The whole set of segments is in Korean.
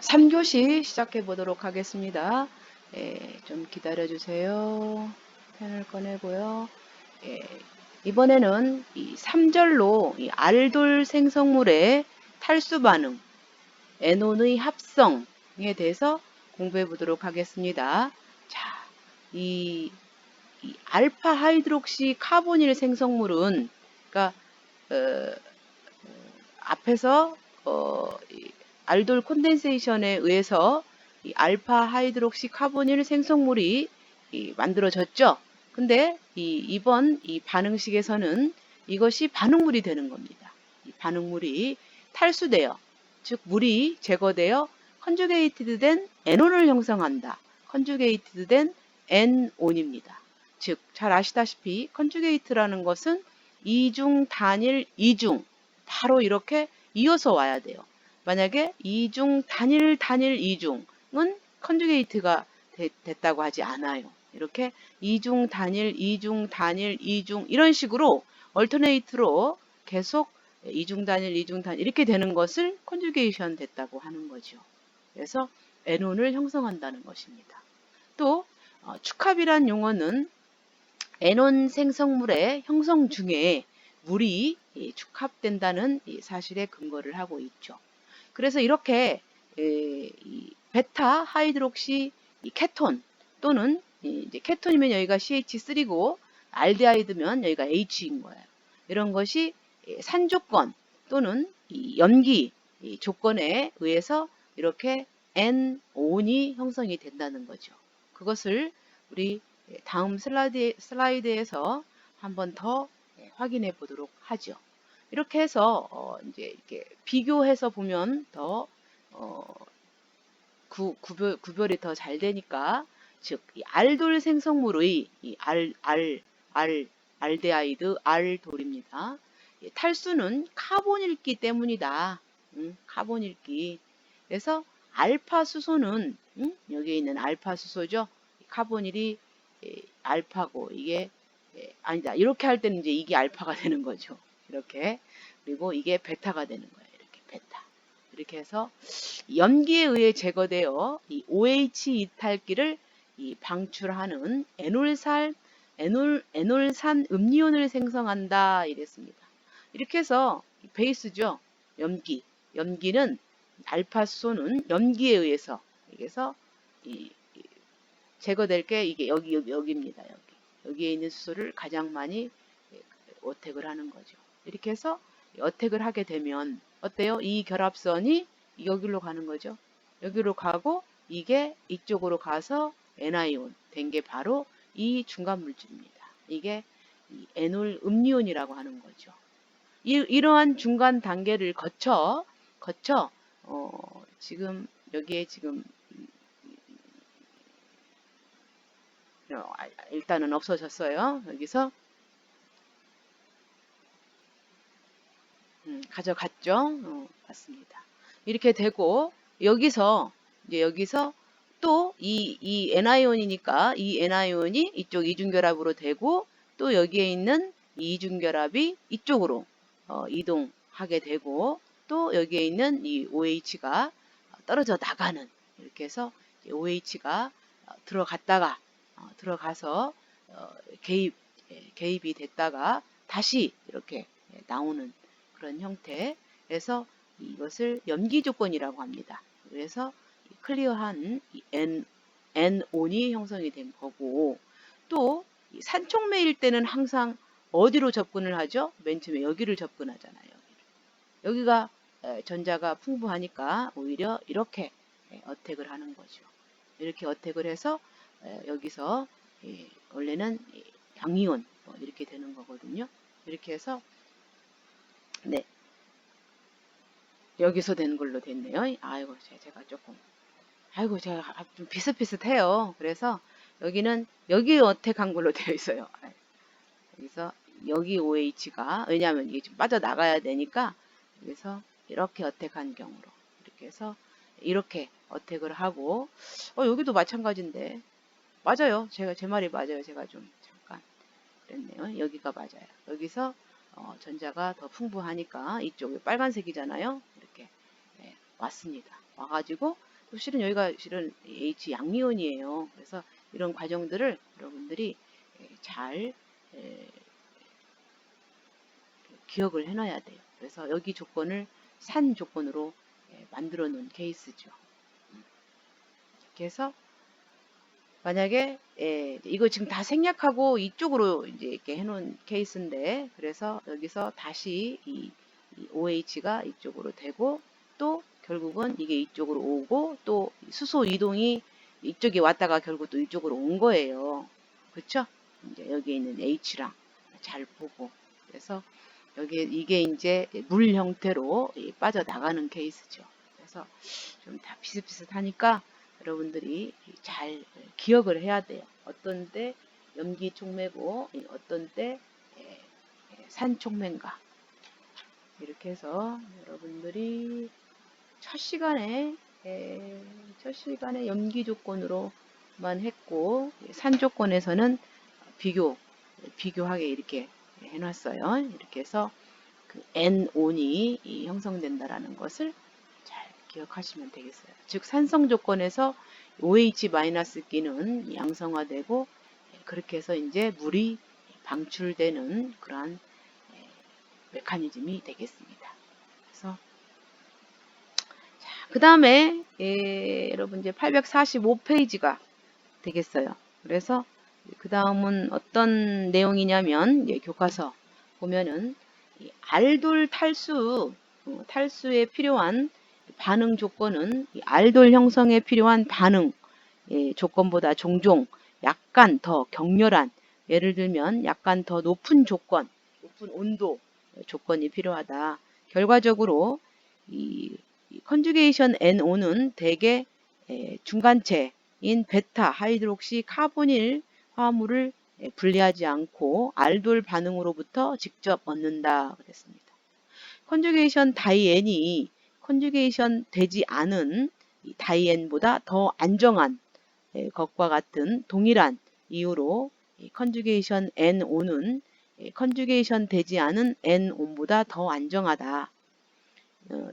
3교시 시작해 보도록 하겠습니다. 좀 기다려 주세요. 펜을 꺼내고요. 예, 이번에는 이 3절로 이 알돌 생성물의 탈수 반응, 에논의 합성에 대해서 공부해 보도록 하겠습니다. 자, 이 알파 하이드록시 카보닐 생성물은, 그러니까 앞에서 이 알돌 콘덴세이션에 의해서 이 알파 하이드록시 카보닐 생성물이 만들어졌죠. 근데 이번 이 반응식에서는 이것이 반응물이 되는 겁니다. 이 반응물이 탈수되어, 즉 물이 제거되어 컨주게이티드 된 에논을 형성한다. 컨주게이티드 된 N온입니다. 즉 잘 아시다시피 컨주게이트라는 것은 이중 단일 이중 바로 이렇게 이어서 와야 돼요. 만약에 이중 단일 이중은 컨주게이트가 됐다고 하지 않아요. 이렇게 이중 단일 이중 이런 식으로 얼터네이트로 계속 이중 단일 이렇게 되는 것을 컨주게이션 됐다고 하는 거죠. 그래서 에논을 형성한다는 것입니다. 또 축합이란 용어는 에논 생성물의 형성 중에 물이 축합된다는 사실에 근거를 하고 있죠. 그래서 이렇게 베타 하이드록시 케톤 또는 이제 케톤이면 여기가 CH3고 알데하이드면 여기가 H인 거예요. 이런 것이 산조건 또는 염기 조건에 의해서 이렇게 N온이 형성이 된다는 거죠. 그것을 우리 다음 슬라이드에서 한 번 더 확인해 보도록 하죠. 이렇게 해서 이제 이렇게 비교해서 보면 더 구별이 더 잘 되니까, 즉 이 알돌 생성물의 이 알데하이드 알돌입니다. 탈수는 카본일기 때문이다. 카본일기. 그래서 알파 수소는 여기에 있는 알파 수소죠. 카본일이 알파고 이게 아니다. 이렇게 할 때는 이제 이게 알파가 되는 거죠. 이렇게. 그리고 이게 베타가 되는 거예요. 이렇게 베타. 이렇게 해서 염기에 의해 제거되어 이 OH 이탈기를 방출하는 에놀산 음리온을 생성한다 이랬습니다. 이렇게 해서 베이스죠. 염기는 알파수소는 염기에 의해서 제거될 게 이게 여기입니다. 여기에 있는 수소를 가장 많이 어택을 하는 거죠. 이렇게 해서 어택을 하게 되면 어때요? 이 결합선이 여기로 가는 거죠. 여기로 가고 이게 이쪽으로 가서 N아이온 된 게 바로 이 중간 물질입니다. 이게 에놀 음리온이라고 하는 거죠. 이러한 중간 단계를 거쳐 지금 여기에 지금 일단은 없어졌어요. 여기서 가져갔죠. 맞습니다. 이렇게 되고 여기서 또 이 N아이온이니까 이 N아이온이 이쪽 이중결합으로 되고 또 여기에 있는 이 이중결합이 이쪽으로 이동하게 되고 또 여기에 있는 이 OH가 떨어져 나가는, 이렇게 해서 OH가 들어가서 개입이 됐다가 다시 이렇게 나오는 그런 형태에서 이것을 염기 조건이라고 합니다. 그래서 클리어한 N온이 형성이 된 거고, 또 산촉매일 때는 항상 어디로 접근을 하죠? 맨 처음에 여기를 접근하잖아요. 여기가 전자가 풍부하니까 오히려 이렇게 어택을 하는 거죠. 이렇게 어택을 해서 여기서 원래는 양이온 이렇게 되는 거거든요. 이렇게 해서 네, 여기서 된 걸로 됐네요. 아이고 제가 좀 비슷비슷해요. 그래서 여기는 여기 어택한 걸로 되어 있어요. 여기서 여기 OH가 왜냐하면 이게 좀 빠져나가야 되니까 그래서 이렇게 어택한 경우로 이렇게 해서 이렇게 어택을 하고 여기도 마찬가지인데 맞아요. 제 말이 맞아요. 제가 좀 잠깐 그랬네요. 여기가 맞아요. 여기서 전자가 더 풍부하니까 이쪽이 빨간색이잖아요. 이렇게 왔습니다. 와가지고 실은 여기가 실은 H 양이온이에요. 그래서 이런 과정들을 여러분들이 잘 기억을 해놔야 돼요. 그래서 여기 조건을 산 조건으로 만들어 놓은 케이스죠. 그래서 만약에 이거 지금 다 생략하고 이쪽으로 이제 이렇게 해놓은 케이스인데, 그래서 여기서 다시 이 OH가 이쪽으로 되고, 또 결국은 이게 이쪽으로 오고, 또 수소 이동이 이쪽에 왔다가 결국 또 이쪽으로 온 거예요. 그쵸? 이제 여기에 있는 H랑 잘 보고, 그래서 여기 이게 이제 물 형태로 빠져나가는 케이스죠. 그래서 좀 다 비슷비슷하니까 여러분들이 잘 기억을 해야 돼요. 어떤 때 염기 촉매고 어떤 때 산 촉매인가. 이렇게 해서 여러분들이 첫 시간에 염기 조건으로만 했고, 산 조건에서는 비교하게 이렇게 해놨어요. 이렇게 해서 그 N온이 형성된다라는 것을 잘 기억하시면 되겠어요. 즉 산성 조건에서 OH-끼는 양성화되고, 그렇게 해서 이제 물이 방출되는 그러한 메커니즘이 되겠습니다. 그래서 그 다음에 여러분 이제 845페이지가 되겠어요. 그래서 그 다음은 어떤 내용이냐면, 교과서 보면은 알돌 탈수에 필요한 반응 조건은 알돌 형성에 필요한 반응 조건보다 종종 약간 더 격렬한, 예를 들면 약간 더 높은 조건, 높은 온도 조건이 필요하다. 결과적으로 이 컨주게이션 NO는 대개 중간체인 베타 하이드록시 카보닐 화합물을 분리하지 않고 알돌 반응으로부터 직접 얻는다 그랬습니다. 컨주게이션 다이엔이 컨주게이션 되지 않은 다이엔보다 더 안정한 것과 같은 동일한 이유로 컨주게이션 NO는 컨주게이션 되지 않은 NO보다 더 안정하다.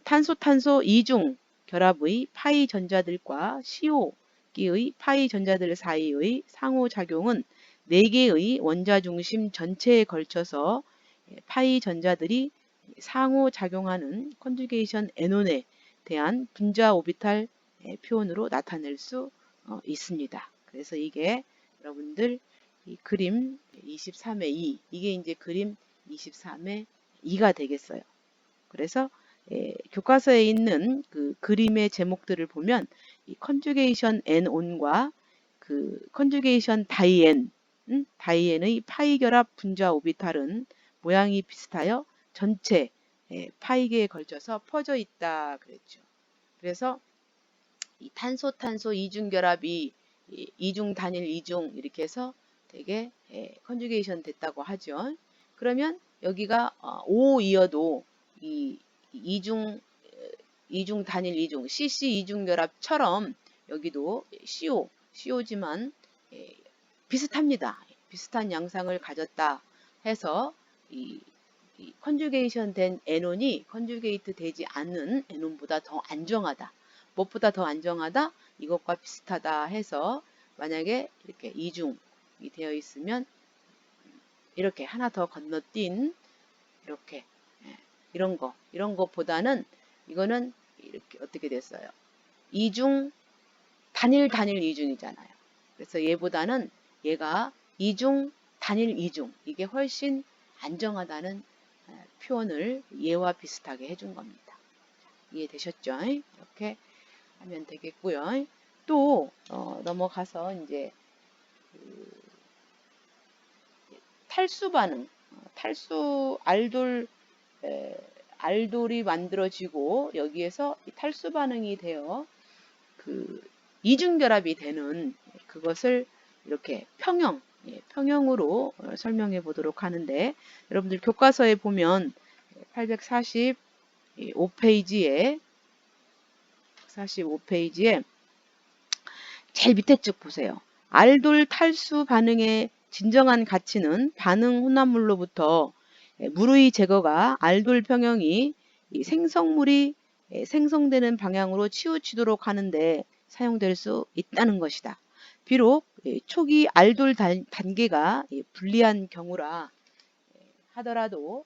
탄소 이중 결합의 파이 전자들과 CO기의 파이 전자들 사이의 상호작용은 4개의 원자 중심 전체에 걸쳐서 파이 전자들이 상호작용하는 컨주게이션 NON에 대한 분자 오비탈 표현으로 나타낼 수 있습니다. 그래서 이게 여러분들 이 그림 23의 2, 이게 이제 그림 23의 2가 되겠어요. 그래서 교과서에 있는 그 그림의 제목들을 보면 이 컨주게이션 NON과 그 컨주게이션 다이엔의 파이 결합 분자 오비탈은 모양이 비슷하여 전체 파이계에 걸쳐서 퍼져 있다 그랬죠. 그래서 이 탄소 이중 결합이 이중 단일 이중 이렇게 해서 되게 컨주게이션 됐다고 하죠. 그러면 여기가 O이어도 이 이중 단일 이중 CC 이중 결합처럼 여기도 CO지만 비슷합니다. 비슷한 양상을 가졌다 해서 이 컨주게이션 된 NON이 컨주게이트 되지 않는 NON보다 더 안정하다. 무엇보다 더 안정하다? 이것과 비슷하다 해서 만약에 이렇게 이중이 되어 있으면 이렇게 하나 더 건너뛴 이렇게 이런 것보다는 이거는 이렇게 어떻게 됐어요? 이중 단일 이중이잖아요. 그래서 얘보다는 얘가 이중 단일 이중 이게 훨씬 안정하다는 표현을 얘와 비슷하게 해준 겁니다. 이해되셨죠? 이렇게 하면 되겠고요. 또 넘어가서 이제 탈수 반응, 탈수 알돌이 만들어지고 여기에서 탈수 반응이 되어 그 이중결합이 되는 그것을 이렇게 평형으로 설명해 보도록 하는데, 여러분들 교과서에 보면 845페이지에 제일 밑에 쭉 보세요. 알돌 탈수 반응의 진정한 가치는 반응 혼합물로부터 물의 제거가 알돌 평형이 생성물이 생성되는 방향으로 치우치도록 하는데 사용될 수 있다는 것이다. 비록 초기 알돌 단계가 불리한 경우라 하더라도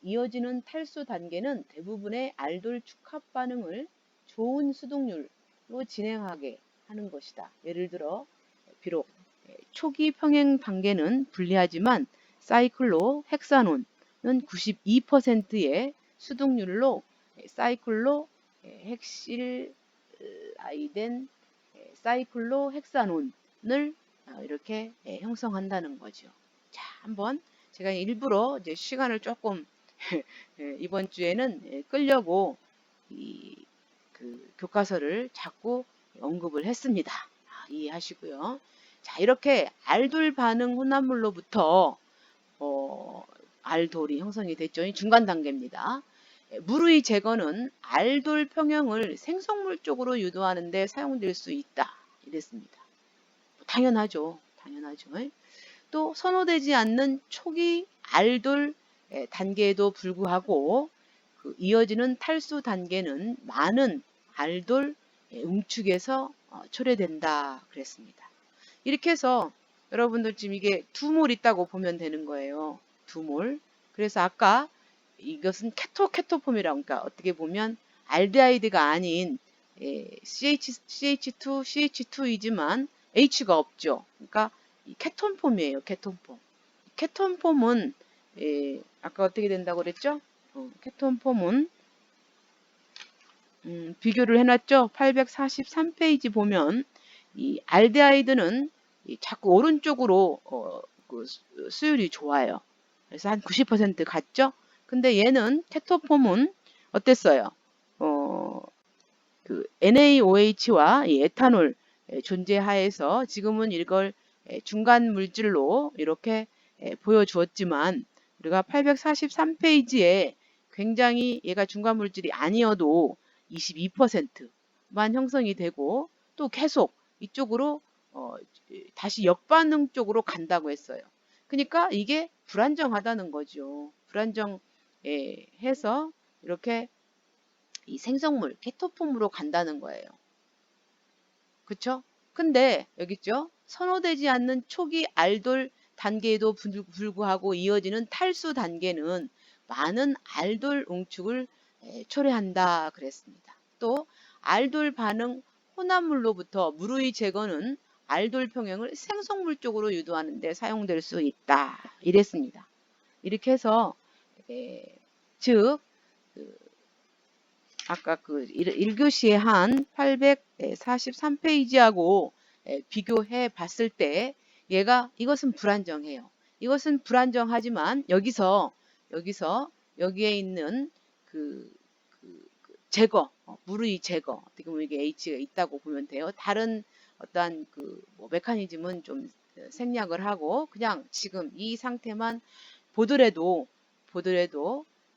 이어지는 탈수 단계는 대부분의 알돌 축합 반응을 좋은 수동률로 진행하게 하는 것이다. 예를 들어 비록 초기 평행 단계는 불리하지만 사이클로 헥사논은 92%의 수동률로 사이클로 헥실아이덴 사이클로 헥사논을 이렇게 형성한다는 거죠. 자, 한번 제가 일부러 이제 시간을 조금 이번 주에는 끌려고 그 교과서를 자꾸 언급을 했습니다. 이해하시고요. 자, 이렇게 알돌 반응 혼합물로부터 알돌이 형성이 됐죠. 중간 단계입니다. 물의 제거는 알돌 평형을 생성물 쪽으로 유도하는 데 사용될 수 있다. 이랬습니다. 당연하죠. 당연하죠. 또 선호되지 않는 초기 알돌 단계에도 불구하고 그 이어지는 탈수 단계는 많은 알돌 응축에서 초래된다 그랬습니다. 이렇게 해서 여러분들 지금 이게 두 몰 있다고 보면 되는 거예요. 두 몰. 그래서 아까 이것은 케토폼이라고, 그러니까 어떻게 보면 알데하이드가 아닌 CH2, CH2이지만 H가 없죠. 그러니까 케톤폼이에요. 케톤폼. 케톤폼은 아까 어떻게 된다고 그랬죠? 케톤폼은 비교를 해놨죠. 843페이지 보면 이 알데하이드는 자꾸 오른쪽으로 그 수율이 좋아요. 그래서 한 90% 갔죠. 근데 얘는 케토폼은 어땠어요? 그 NaOH와 이 에탄올 존재하에서 지금은 이걸 중간 물질로 이렇게 보여주었지만 우리가 843페이지에 굉장히 얘가 중간 물질이 아니어도 22%만 형성이 되고 또 계속 이쪽으로 다시 역반응 쪽으로 간다고 했어요. 그러니까 이게 불안정하다는 거죠. 불안정해서 이렇게 이 생성물, 케토폼으로 간다는 거예요. 그쵸? 근데 여기 있죠? 선호되지 않는 초기 알돌 단계에도 불구하고 이어지는 탈수 단계는 많은 알돌 응축을 초래한다 그랬습니다. 또 알돌 반응 혼합물로부터 물의 제거는 알돌 평형을 생성물 쪽으로 유도하는 데 사용될 수 있다 이랬습니다. 이렇게 해서 즉 아까 그 1교시에 한 843페이지하고 비교해 봤을 때 얘가 이것은 불안정해요. 이것은 불안정하지만 여기서 여기에 있는 그 제거, 물의 제거, 어떻게 보면 이게 H가 있다고 보면 돼요. 다른 어떠한 뭐 메커니즘은 좀 생략을 하고 그냥 지금 이 상태만 보더라도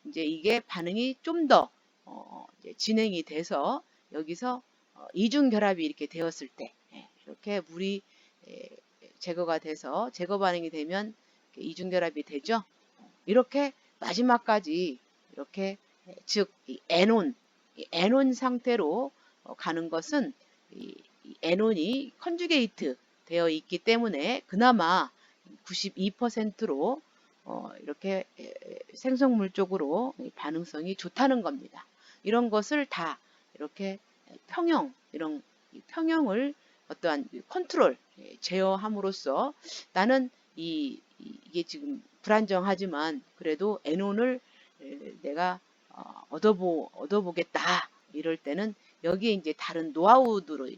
이제 이게 반응이 좀 더 진행이 돼서 여기서 이중 결합이 이렇게 되었을 때 이렇게 물이 제거가 돼서 제거 반응이 되면 이중 결합이 되죠. 이렇게 마지막까지 이렇게 즉 이 애논 상태로 가는 것은 이 애논이 컨주게이트 되어 있기 때문에 그나마 92%로 이렇게 생성물 쪽으로 반응성이 좋다는 겁니다. 이런 것을 다 이렇게 이런 평형을 어떠한 컨트롤, 제어함으로써 나는 이게 지금 불안정하지만 그래도 애논을 내가 얻어보겠다. 이럴 때는 여기에 이제 다른 노하우들의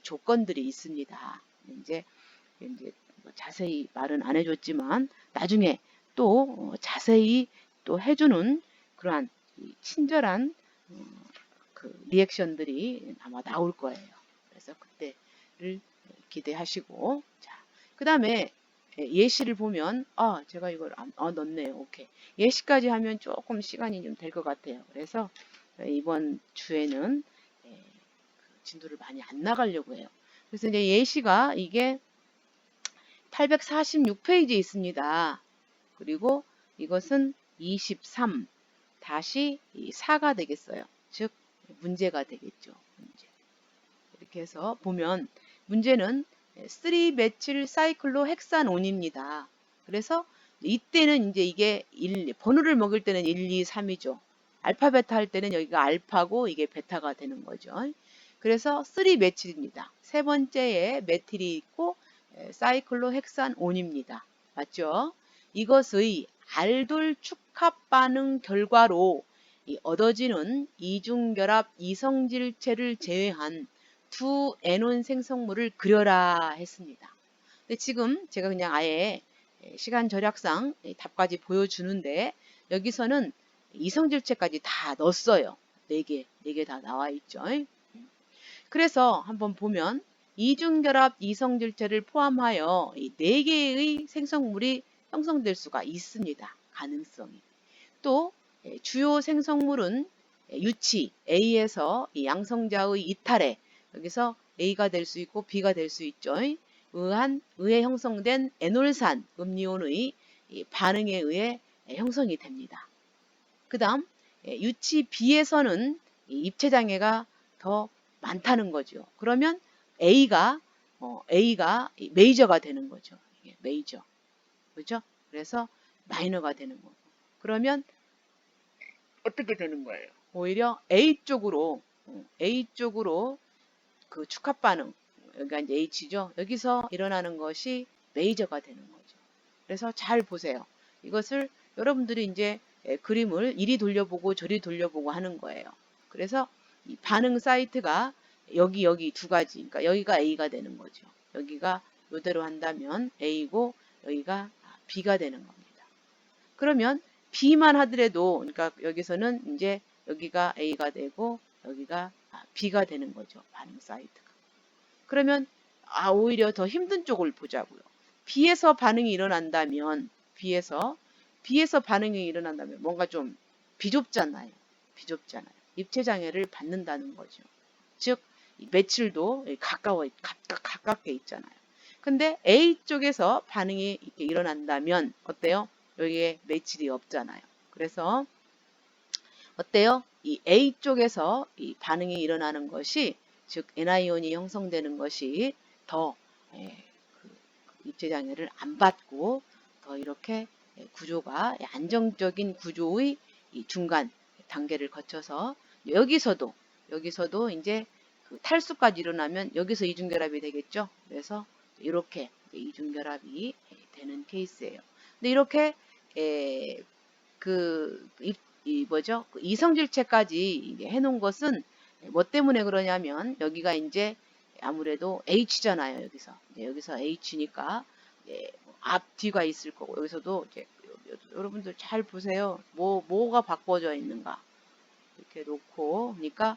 조건들이 있습니다. 이제 자세히 말은 안 해줬지만 나중에 또 자세히 또 해주는 그러한 친절한 그 리액션들이 아마 나올 거예요. 그래서 그때를 기대하시고 그 다음에 예시를 보면 제가 이걸 넣었네요. 오케이. 예시까지 하면 조금 시간이 좀 될 것 같아요. 그래서 이번 주에는 진도를 많이 안 나가려고 해요. 그래서 이제 예시가 이게 846페이지에 있습니다. 그리고 이것은 23 다시 이 4가 되겠어요. 즉 문제가 되겠죠. 문제. 이렇게 해서 보면 문제는 3메칠 사이클로 헥산온입니다. 그래서 이때는 이제 이게 번호를 먹을 때는 1, 2, 3이죠. 알파 베타 할 때는 여기가 알파고 이게 베타가 되는 거죠. 그래서 3메칠입니다. 세 번째에 메틸이 있고 사이클로 헥산온입니다. 맞죠? 이것의 알돌 축합 반응 결과로 얻어지는 이중결합 이성질체를 제외한 두 에논 생성물을 그려라 했습니다. 근데 지금 제가 그냥 아예 시간 절약상 답까지 보여주는데 여기서는 이성질체까지 다 넣었어요. 4개 다 나와 있죠. 그래서 한번 보면 이중결합 이성질체를 포함하여 이 4개의 생성물이 형성될 수가 있습니다. 가능성이. 또 주요 생성물은 유치 A에서 이 양성자의 이탈에 여기서 A가 될 수 있고 B가 될 수 있죠. 의해 형성된 에놀산 음리온의 반응에 의해 형성이 됩니다. 그 다음 유치 B에서는 입체장애가 더 많다는 거죠. 그러면 A가 메이저가 되는 거죠. 메이저. 그렇죠? 그래서 마이너가 되는 거고. 그러면 어떻게 되는 거예요? 오히려 A 쪽으로 그 축합 반응, 여기가 이제 H죠. 여기서 일어나는 것이 메이저가 되는 거죠. 그래서 잘 보세요. 이것을 여러분들이 이제 그림을 이리 돌려보고 저리 돌려보고 하는 거예요. 그래서 이 반응 사이트가 여기 두 가지, 그러니까 여기가 A가 되는 거죠. 여기가 이대로 한다면 A고 여기가 B가 되는 겁니다. 그러면 B만 하더라도, 그러니까 여기서는 이제 여기가 A가 되고 여기가 B가 되는 거죠. 반응 사이트가. 그러면 오히려 더 힘든 쪽을 보자고요. B에서 반응이 일어난다면 B에서 반응이 일어난다면 뭔가 좀 비좁잖아요. 입체장애를 받는다는 거죠. 즉 매칠도 가깝게 있잖아요. 근데 A 쪽에서 반응이 이렇게 일어난다면 어때요? 여기에 매칠이 없잖아요. 그래서 어때요? 이 A 쪽에서 이 반응이 일어나는 것이, 즉 N아이온이 형성되는 것이 더 입체장애를 안 받고 더 이렇게 구조가 안정적인 구조의 이 중간 단계를 거쳐서 여기서도 이제 그 탈수까지 일어나면 여기서 이중결합이 되겠죠. 그래서 이렇게 이중결합이 되는 케이스예요. 근데 이렇게 뭐죠? 그 이성질체까지 해놓은 것은 뭐 때문에 그러냐면 여기가 이제 아무래도 H잖아요. 여기서 H니까 앞 뒤가 있을 거고 여기서도 이제 여러분들 잘 보세요. 뭐가 바꿔져 있는가 이렇게 놓고 그러니까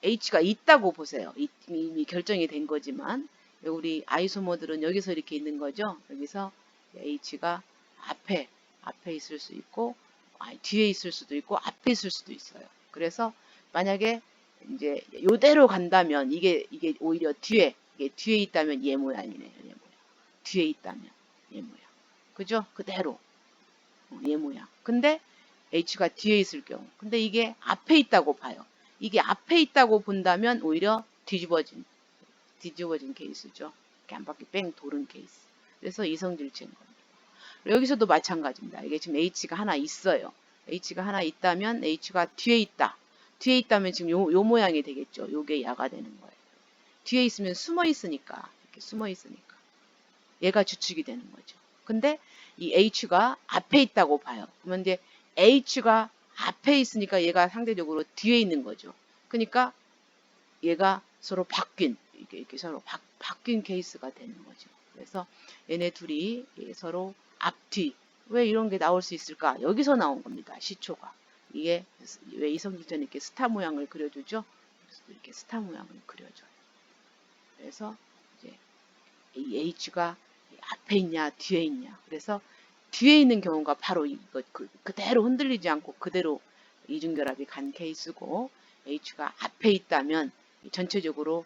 H가 있다고 보세요. 이미 결정이 된 거지만 우리 아이소모들은 여기서 이렇게 있는 거죠. 여기서 H가 앞에 있을 수 있고 뒤에 있을 수도 있고 앞에 있을 수도 있어요. 그래서 만약에 이제 요대로 간다면 이게 오히려 뒤에 있다면 얘 모양이네요. 얘 모양. 뒤에 있다면 얘 모양. 그죠? 그대로 얘 모양. 근데 H가 뒤에 있을 경우. 근데 이게 앞에 있다고 봐요. 이게 앞에 있다고 본다면 오히려 뒤집어진 케이스죠. 이렇게 한 바퀴 뺑 도는 케이스. 그래서 이성질체인 겁니다. 여기서도 마찬가지입니다. 이게 지금 H가 하나 있어요. H가 하나 있다면 H가 뒤에 있다. 뒤에 있다면 지금 요 모양이 되겠죠. 요게 야가 되는 거예요. 뒤에 있으면 숨어 있으니까. 이렇게 숨어 있으니까. 얘가 주축이 되는 거죠. 근데 이 H가 앞에 있다고 봐요. 그러면 이제 H가 앞에 있으니까 얘가 상대적으로 뒤에 있는 거죠. 그러니까 얘가 서로 이렇게 서로 바뀐 케이스가 되는 거죠. 그래서 얘네 둘이 서로 앞뒤. 왜 이런 게 나올 수 있을까? 여기서 나온 겁니다. 시초가. 이게 왜 이성질체는 이렇게 스타 모양을 그려주죠? 이렇게 스타 모양을 그려줘요. 그래서 이제 이 H가 앞에 있냐 뒤에 있냐. 그래서 뒤에 있는 경우가 바로 이거 그대로 흔들리지 않고 그대로 이중결합이 간 케이스고, H가 앞에 있다면 전체적으로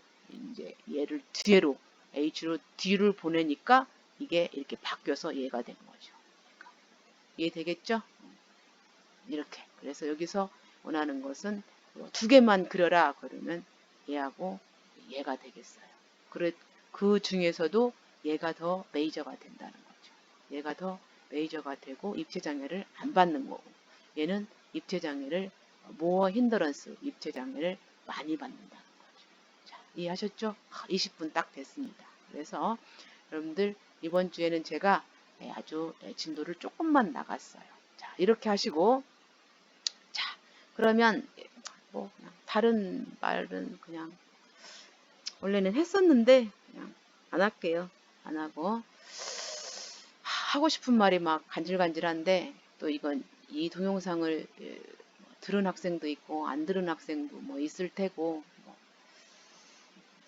이제 얘를 뒤로 H로 뒤를 보내니까 이게 이렇게 바뀌어서 얘가 된 거죠. 이해되겠죠? 이렇게. 그래서 여기서 원하는 것은 두 개만 그려라. 그러면 얘하고 얘가 되겠어요. 그 중에서도 얘가 더 메이저가 된다는 거죠. 얘가 더 메이저가 되고 입체장애를 안 받는 거고, 얘는 입체장애를 모어 힌더런스 입체장애를 많이 받는다는 거죠. 자, 이해하셨죠? 20분 딱 됐습니다. 그래서 여러분들 이번 주에는 제가 아주 진도를 조금만 나갔어요. 자, 이렇게 하시고, 자, 그러면 뭐 그냥 다른 말은 그냥 원래는 했었는데 그냥 안 할게요. 안 하고 하고 싶은 말이 막 간질간질한데 또 이건 이 동영상을 들은 학생도 있고 안 들은 학생도 뭐 있을 테고 뭐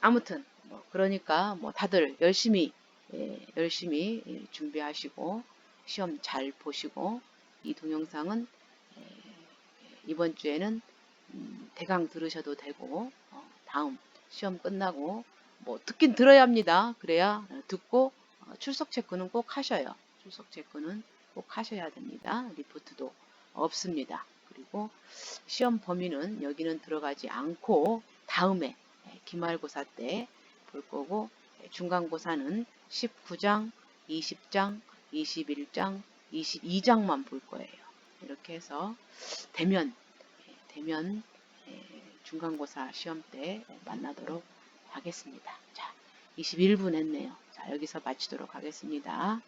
아무튼 뭐 그러니까 뭐 다들 열심히 준비하시고 시험 잘 보시고 이 동영상은 이번 주에는 대강 들으셔도 되고 다음 시험 끝나고 뭐 듣긴 들어야 합니다. 그래야 듣고 출석 체크는 꼭 하셔요. 출석 체크는 꼭 하셔야 됩니다. 리포트도 없습니다. 그리고 시험 범위는 여기는 들어가지 않고 다음에 기말고사 때 볼 거고 중간고사는 19장, 20장, 21장, 22장만 볼 거예요. 이렇게 해서 되면 중간고사 시험 때 만나도록 하겠습니다. 자, 21분 했네요. 자, 여기서 마치도록 하겠습니다.